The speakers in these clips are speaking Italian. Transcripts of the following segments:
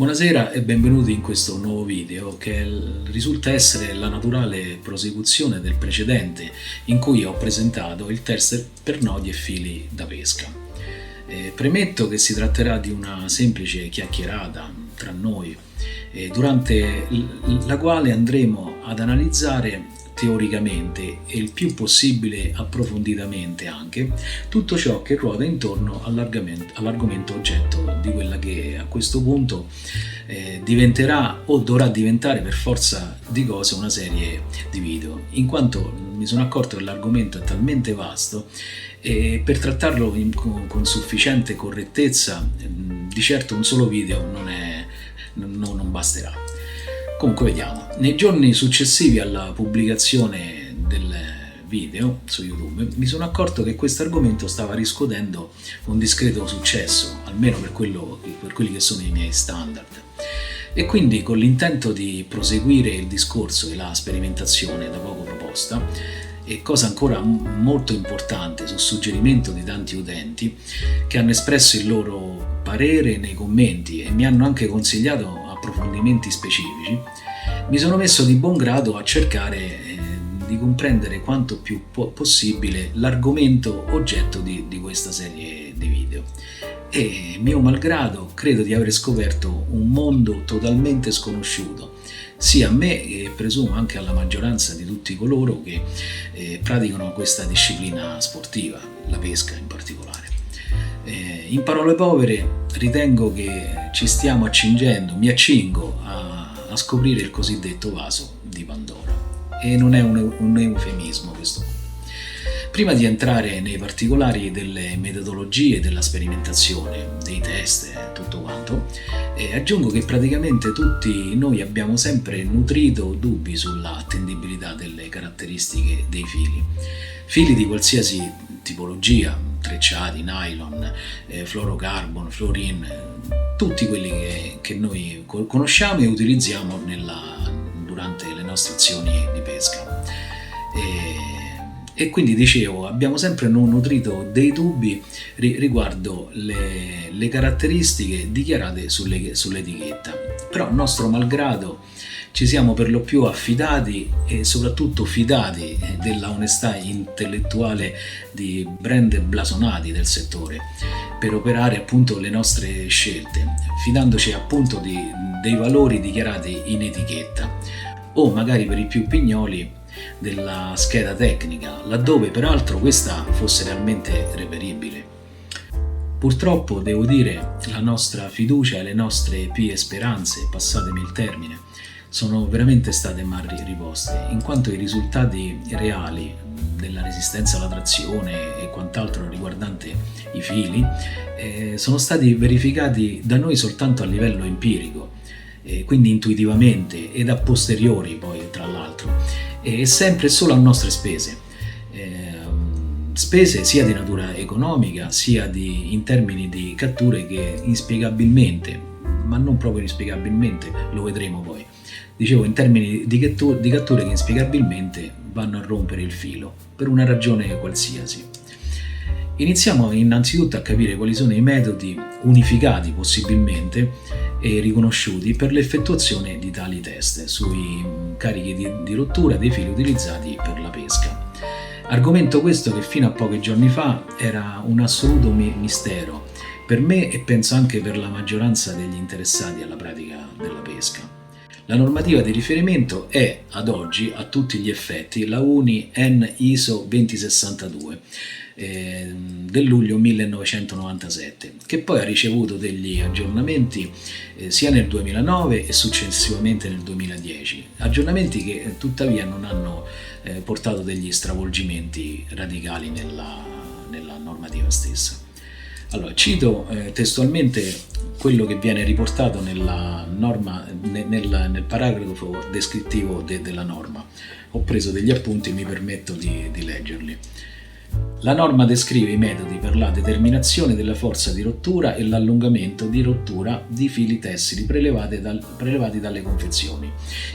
Buonasera e benvenuti in questo nuovo video che risulta essere la naturale prosecuzione del precedente in cui ho presentato il test per nodi e fili da pesca. Premetto che si tratterà di una semplice chiacchierata tra noi durante la quale andremo ad analizzare teoricamente e il più possibile approfonditamente anche tutto ciò che ruota intorno all'argomento oggetto di quella che a questo punto diventerà o dovrà diventare per forza di cose una serie di video, in quanto mi sono accorto che l'argomento è talmente vasto e per trattarlo con sufficiente correttezza di certo un solo video non basterà. Comunque vediamo, nei giorni successivi alla pubblicazione del video su YouTube mi sono accorto che questo argomento stava riscuotendo un discreto successo, almeno per quelli che sono i miei standard. E quindi con l'intento di proseguire il discorso e la sperimentazione da poco proposta, e cosa ancora molto importante, su suggerimento di tanti utenti che hanno espresso il loro parere nei commenti e mi hanno anche consigliato approfondimenti specifici, mi sono messo di buon grado a cercare di comprendere quanto più possibile l'argomento oggetto di questa serie di video. E mio malgrado credo di aver scoperto un mondo totalmente sconosciuto sia a me e presumo anche alla maggioranza di tutti coloro che praticano questa disciplina sportiva, la pesca in particolare. In parole povere, ritengo che mi accingo a scoprire il cosiddetto vaso di Pandora. E non è un eufemismo questo. Prima di entrare nei particolari delle metodologie della sperimentazione, dei test e tutto quanto, aggiungo che praticamente tutti noi abbiamo sempre nutrito dubbi sulla attendibilità delle caratteristiche dei fili. Fili di qualsiasi tipologia, trecciati, nylon, fluorocarbon, fluorine, tutti quelli che noi conosciamo e utilizziamo durante le nostre azioni di pesca. E quindi dicevo, abbiamo sempre nutrito dei dubbi riguardo le caratteristiche dichiarate sull'etichetta, però nostro malgrado ci siamo per lo più affidati e soprattutto fidati della onestà intellettuale di brand blasonati del settore per operare appunto le nostre scelte, fidandoci appunto dei valori dichiarati in etichetta o magari per i più pignoli della scheda tecnica, laddove peraltro questa fosse realmente reperibile. Purtroppo devo dire la nostra fiducia e le nostre pie speranze, passatemi il termine, sono veramente state mal riposte, in quanto i risultati reali della resistenza alla trazione e quant'altro riguardante i fili sono stati verificati da noi soltanto a livello empirico, quindi intuitivamente ed a posteriori poi tra l'altro, e sempre e solo a nostre spese. Spese sia di natura economica sia in termini di catture che inspiegabilmente, ma non proprio inspiegabilmente, lo vedremo poi. Dicevo in termini di catture che inspiegabilmente vanno a rompere il filo, per una ragione qualsiasi. Iniziamo innanzitutto a capire quali sono i metodi unificati possibilmente e riconosciuti per l'effettuazione di tali test sui carichi di rottura dei fili utilizzati per la pesca. Argomento questo che fino a pochi giorni fa era un assoluto mistero per me e penso anche per la maggioranza degli interessati alla pratica della pesca. La normativa di riferimento è, ad oggi, a tutti gli effetti, la UNI EN ISO 2062 del luglio 1997, che poi ha ricevuto degli aggiornamenti sia nel 2009 e successivamente nel 2010, aggiornamenti che tuttavia non hanno portato degli stravolgimenti radicali nella normativa stessa. Allora, cito testualmente quello che viene riportato nella norma, nel paragrafo descrittivo della norma. Ho preso degli appunti e mi permetto di leggerli. La norma descrive i metodi per la determinazione della forza di rottura e l'allungamento di rottura di fili tessili prelevati dalle confezioni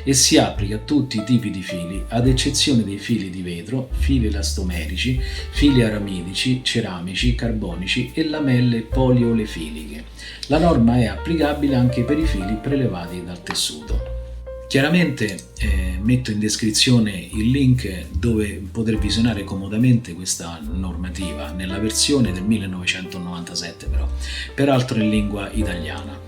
e si applica a tutti i tipi di fili, ad eccezione dei fili di vetro, fili elastomerici, fili aramidici, ceramici, carbonici e lamelle poliolefiliche. La norma è applicabile anche per i fili prelevati dal tessuto. Chiaramente metto in descrizione il link dove poter visionare comodamente questa normativa nella versione del 1997 però, peraltro in lingua italiana.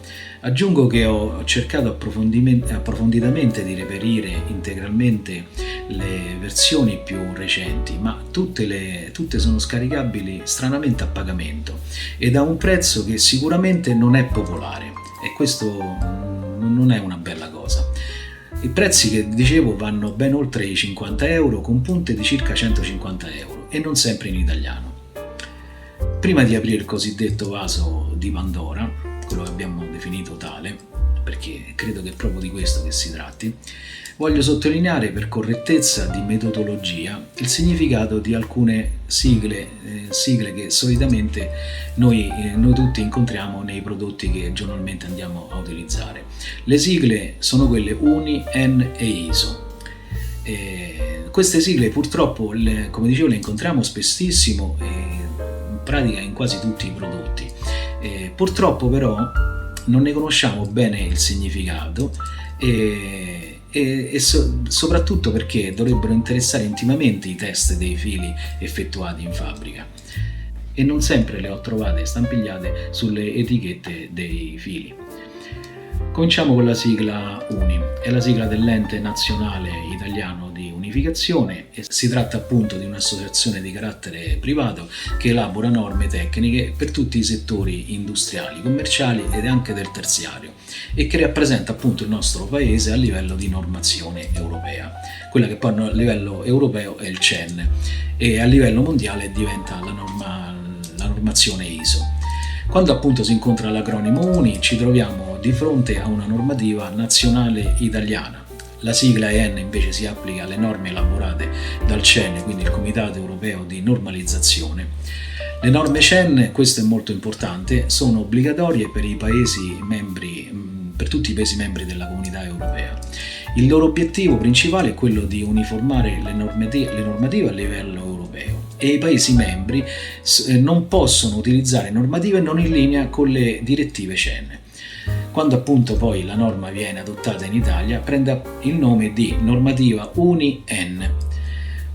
Aggiungo che ho cercato approfonditamente di reperire integralmente le versioni più recenti, ma tutte sono scaricabili stranamente a pagamento ed a un prezzo che sicuramente non è popolare, e questo non è una bella cosa. I prezzi che dicevo vanno ben oltre i 50 euro, con punte di circa 150 euro, e non sempre in italiano. Prima di aprire il cosiddetto vaso di Pandora, quello che abbiamo definito tale, perché credo che è proprio di questo che si tratti, voglio sottolineare per correttezza di metodologia il significato di alcune sigle che solitamente noi tutti incontriamo nei prodotti che giornalmente andiamo a utilizzare. Le sigle sono quelle UNI, EN e ISO. Queste sigle purtroppo, come dicevo, le incontriamo spessissimo in pratica in quasi tutti i prodotti. Purtroppo però non ne conosciamo bene il significato e soprattutto perché dovrebbero interessare intimamente i test dei fili effettuati in fabbrica, e non sempre le ho trovate stampigliate sulle etichette dei fili. Cominciamo con la sigla UNI, è la sigla dell'Ente Nazionale Italiano di Unificazione e si tratta appunto di un'associazione di carattere privato che elabora norme tecniche per tutti i settori industriali, commerciali ed anche del terziario, e che rappresenta appunto il nostro paese a livello di normazione europea. Quella che poi a livello europeo è il CEN e a livello mondiale diventa la normazione ISO. Quando appunto si incontra l'acronimo UNI ci troviamo di fronte a una normativa nazionale italiana. La sigla EN invece si applica alle norme elaborate dal CEN, quindi il Comitato Europeo di Normalizzazione. Le norme CEN, questo è molto importante, sono obbligatorie per i Paesi membri, per tutti i Paesi membri della Comunità Europea. Il loro obiettivo principale è quello di uniformare le normative a livello europeo, e i Paesi membri non possono utilizzare normative non in linea con le direttive CEN. Quando appunto poi la norma viene adottata in Italia prende il nome di normativa UNI-EN.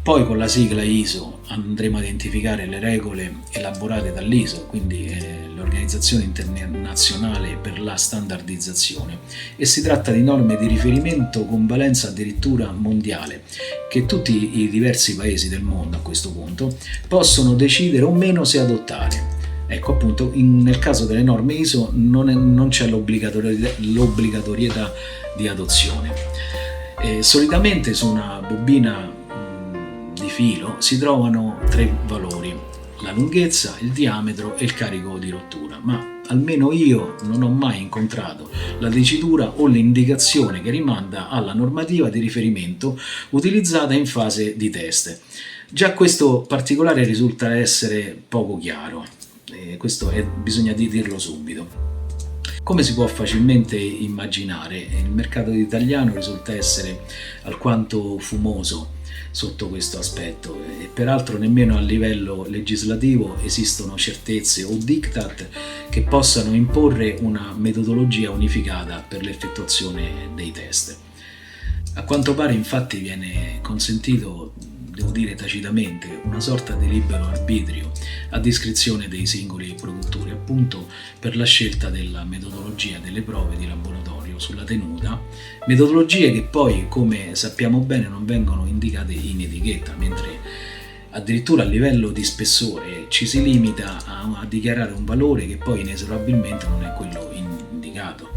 Poi con la sigla ISO andremo a identificare le regole elaborate dall'ISO, quindi l'Organizzazione Internazionale per la Standardizzazione, e si tratta di norme di riferimento con valenza addirittura mondiale, che tutti i diversi paesi del mondo a questo punto possono decidere o meno se adottare. Ecco appunto, nel caso delle norme ISO non c'è l'obbligatorietà di adozione. Solitamente su una bobina di filo si trovano 3 valori: la lunghezza, il diametro e il carico di rottura, ma almeno io non ho mai incontrato la dicitura o l'indicazione che rimanda alla normativa di riferimento utilizzata in fase di test. Già questo particolare risulta essere poco chiaro, bisogna dirlo subito. Come si può facilmente immaginare, il mercato italiano risulta essere alquanto fumoso sotto questo aspetto, e peraltro nemmeno a livello legislativo esistono certezze o diktat che possano imporre una metodologia unificata per l'effettuazione dei test. A quanto pare infatti viene consentito, devo dire tacitamente, una sorta di libero arbitrio a discrezione dei singoli produttori, appunto per la scelta della metodologia delle prove di laboratorio sulla tenuta, metodologie che poi, come sappiamo bene, non vengono indicate in etichetta, mentre addirittura a livello di spessore ci si limita a dichiarare un valore che poi inesorabilmente non è quello indicato.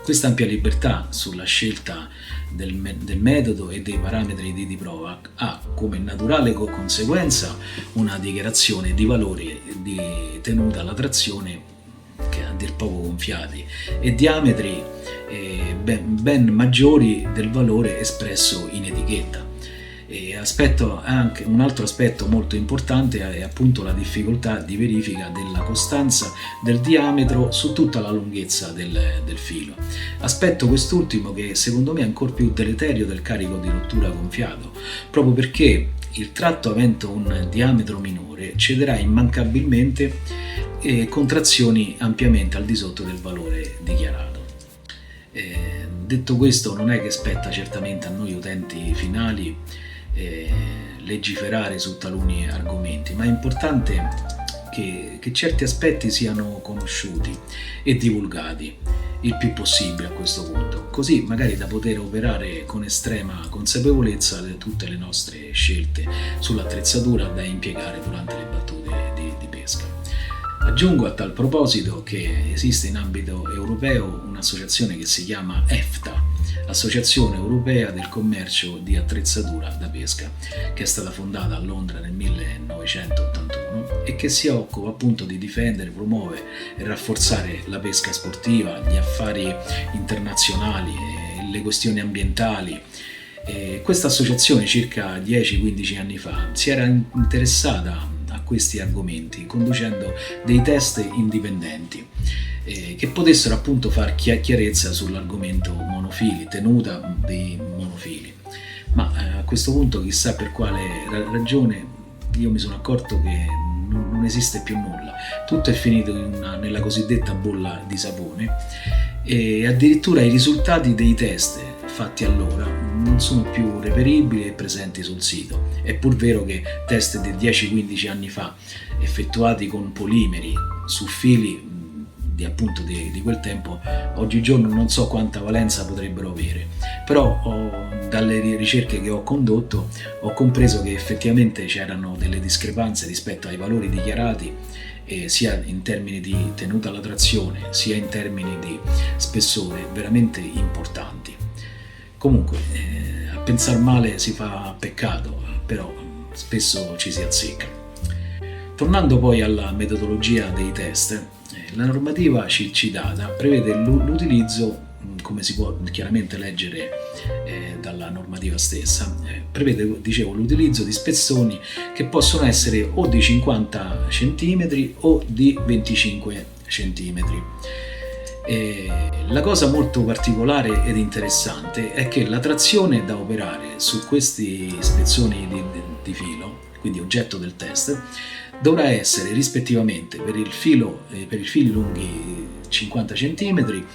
Questa ampia libertà sulla scelta del metodo e dei parametri di prova ha come naturale conseguenza una dichiarazione di valori di tenuta alla trazione che a dir poco gonfiati e diametri ben maggiori del valore espresso in etichetta. E anche un altro aspetto molto importante è appunto la difficoltà di verifica della costanza del diametro su tutta la lunghezza del filo. Aspetto quest'ultimo che secondo me è ancora più deleterio del carico di rottura gonfiato, proprio perché il tratto avendo un diametro minore cederà immancabilmente contrazioni ampiamente al di sotto del valore dichiarato. Detto questo, non è che spetta certamente a noi utenti finali legiferare su taluni argomenti, ma è importante che certi aspetti siano conosciuti e divulgati il più possibile a questo punto, così magari da poter operare con estrema consapevolezza tutte le nostre scelte sull'attrezzatura da impiegare durante le battute di pesca. Aggiungo a tal proposito che esiste in ambito europeo un'associazione che si chiama EFTA, Associazione Europea del Commercio di Attrezzatura da Pesca, che è stata fondata a Londra nel 1981 e che si occupa appunto di difendere, promuovere e rafforzare la pesca sportiva, gli affari internazionali, le questioni ambientali. Questa associazione circa 10-15 anni fa si era interessata a questi argomenti conducendo dei test indipendenti che potessero appunto far chiarezza sull'argomento monofili, tenuta dei monofili. Ma a questo punto, chissà per quale ragione, io mi sono accorto che non esiste più nulla, tutto è finito nella cosiddetta bolla di sapone e addirittura i risultati dei test fatti allora non sono più reperibili e presenti sul sito. È pur vero che test di 10-15 anni fa effettuati con polimeri su fili di quel tempo, oggigiorno non so quanta valenza potrebbero avere, però dalle ricerche che ho condotto ho compreso che effettivamente c'erano delle discrepanze rispetto ai valori dichiarati, sia in termini di tenuta alla trazione sia in termini di spessore veramente importanti. Comunque a pensar male si fa peccato, però spesso ci si azzecca. Tornando poi alla metodologia dei test, la normativa citata prevede l'utilizzo, come si può chiaramente leggere dalla normativa stessa, prevede, dicevo, l'utilizzo di spezzoni che possono essere o di 50 cm o di 25 cm. La cosa molto particolare ed interessante è che la trazione da operare su questi spezzoni di filo, quindi oggetto del test, dovrà essere rispettivamente per i fili lunghi 50 cm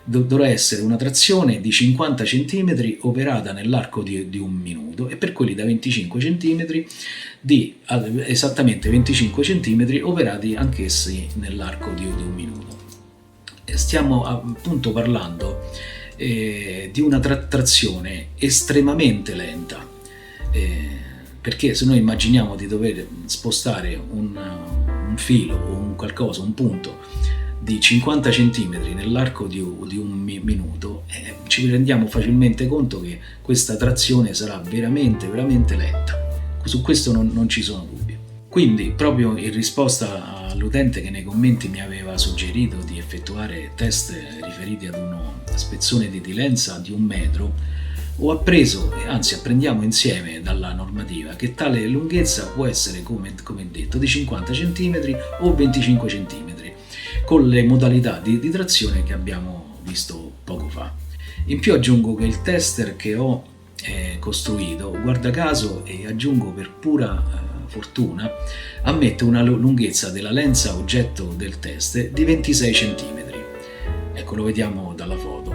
dovrà essere una trazione di 50 cm operata nell'arco di un minuto e per quelli da 25 cm di esattamente 25 cm operati anch'essi nell'arco di un minuto. Stiamo appunto parlando di una trazione estremamente lenta, perché se noi immaginiamo di dover spostare un filo o un punto di 50 cm nell'arco di un minuto, ci rendiamo facilmente conto che questa trazione sarà veramente lenta. Su questo non ci sono dubbi. Quindi, proprio in risposta all'utente che nei commenti mi aveva suggerito di effettuare test riferiti ad uno spezzone di lenza di 1 metro, ho appreso, anzi apprendiamo insieme dalla normativa, che tale lunghezza può essere, come detto, di 50 cm o 25 cm, con le modalità di trazione che abbiamo visto poco fa. In più aggiungo che il tester che ho costruito, guarda caso, e aggiungo per pura fortuna, ammette una lunghezza della lenza oggetto del test di 26 cm. Ecco, lo vediamo dalla foto.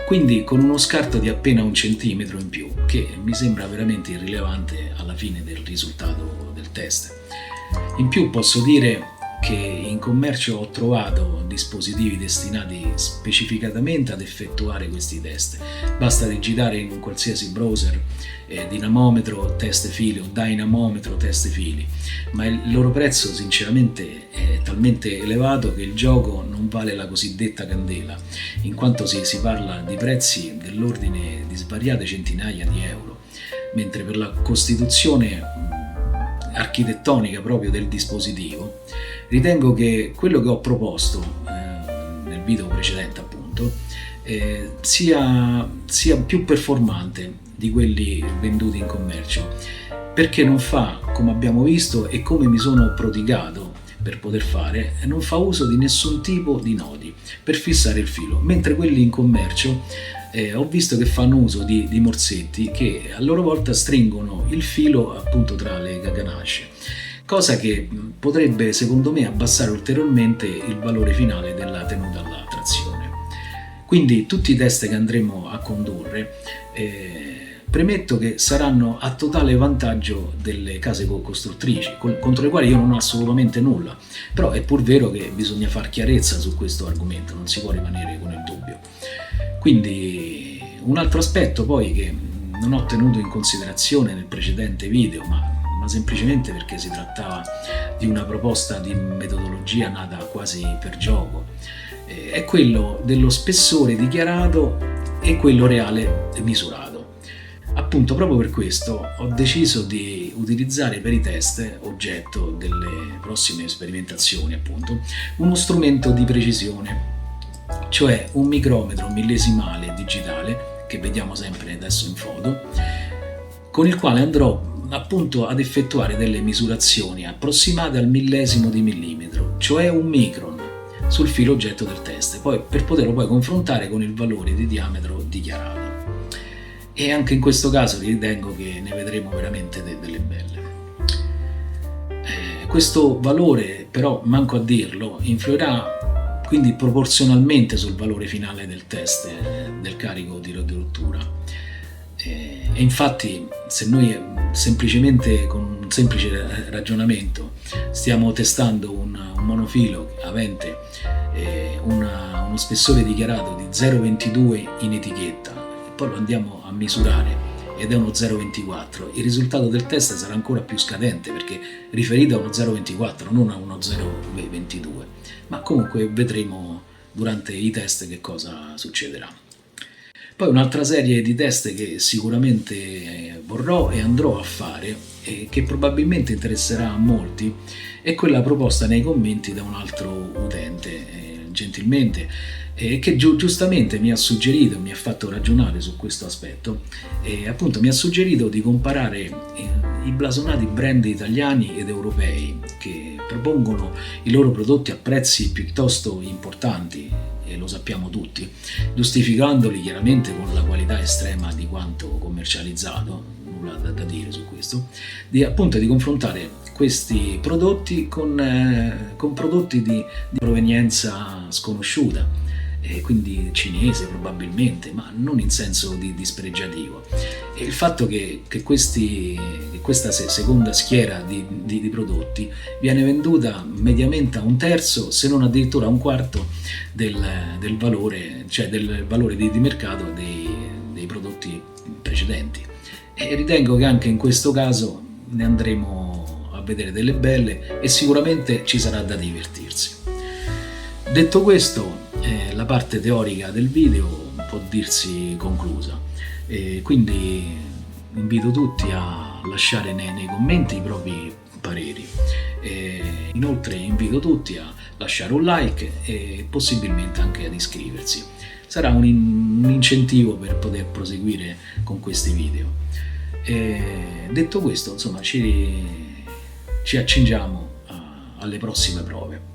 Quindi con uno scarto di appena 1 centimetro in più, che mi sembra veramente irrilevante alla fine del risultato del test. In più posso dire che in commercio ho trovato dispositivi destinati specificatamente ad effettuare questi test. Basta digitare in un qualsiasi browser dinamometro test fili o dynamometro test fili, ma il loro prezzo sinceramente è talmente elevato che il gioco non vale la cosiddetta candela, in quanto si parla di prezzi dell'ordine di svariate centinaia di euro, mentre per la costituzione architettonica proprio del dispositivo ritengo che quello che ho proposto nel video precedente appunto sia più performante di quelli venduti in commercio, perché non fa, come abbiamo visto e come mi sono prodigato per poter fare, non fa uso di nessun tipo di nodi per fissare il filo, mentre quelli in commercio ho visto che fanno uso di morsetti che a loro volta stringono il filo appunto tra le ganasce, cosa che potrebbe secondo me abbassare ulteriormente il valore finale della tenuta alla trazione. Quindi tutti i test che andremo a condurre premetto che saranno a totale vantaggio delle case costruttrici, contro le quali io non ho assolutamente nulla, però è pur vero che bisogna far chiarezza su questo argomento, non si può rimanere con il dubbio. Quindi un altro aspetto poi che non ho tenuto in considerazione nel precedente video, ma semplicemente perché si trattava di una proposta di metodologia nata quasi per gioco, è quello dello spessore dichiarato e quello reale misurato. Appunto, proprio per questo ho deciso di utilizzare per i test, oggetto delle prossime sperimentazioni, appunto, uno strumento di precisione, cioè un micrometro millesimale digitale, che vediamo sempre adesso in foto, con il quale andrò appunto ad effettuare delle misurazioni approssimate al millesimo di millimetro, cioè un micron, sul filo oggetto del test, poi per poterlo poi confrontare con il valore di diametro dichiarato. E anche in questo caso ritengo che ne vedremo veramente delle belle. Questo valore, però, manco a dirlo, influirà quindi proporzionalmente sul valore finale del test del carico di rottura. E infatti, se noi semplicemente con un semplice ragionamento stiamo testando un monofilo avente uno spessore dichiarato di 0,22 in etichetta, e poi lo andiamo a misurare ed è uno 0,24, il risultato del test sarà ancora più scadente perché riferito a uno 0,24, non a uno 0,22, ma comunque vedremo durante i test che cosa succederà. Poi un'altra serie di test che sicuramente vorrò e andrò a fare e che probabilmente interesserà a molti è quella proposta nei commenti da un altro utente, gentilmente, che giustamente mi ha suggerito, mi ha fatto ragionare su questo aspetto, e appunto mi ha suggerito di comparare i blasonati brand italiani ed europei che propongono i loro prodotti a prezzi piuttosto importanti, e lo sappiamo tutti, giustificandoli chiaramente con la qualità estrema di quanto commercializzato, nulla da dire su questo, appunto di confrontare questi prodotti con prodotti di provenienza sconosciuta, quindi cinese probabilmente, ma non in senso dispregiativo. E il fatto che questa seconda schiera di prodotti viene venduta mediamente a un terzo, se non addirittura a un quarto del valore, cioè del valore di mercato dei prodotti precedenti. E ritengo che anche in questo caso ne andremo a vedere delle belle e sicuramente ci sarà da divertirsi. Detto questo, la parte teorica del video può dirsi conclusa, quindi invito tutti a lasciare nei commenti i propri pareri. Inoltre invito tutti a lasciare un like e possibilmente anche ad iscriversi. Sarà un incentivo per poter proseguire con questi video. Detto questo, insomma, ci accingiamo alle prossime prove.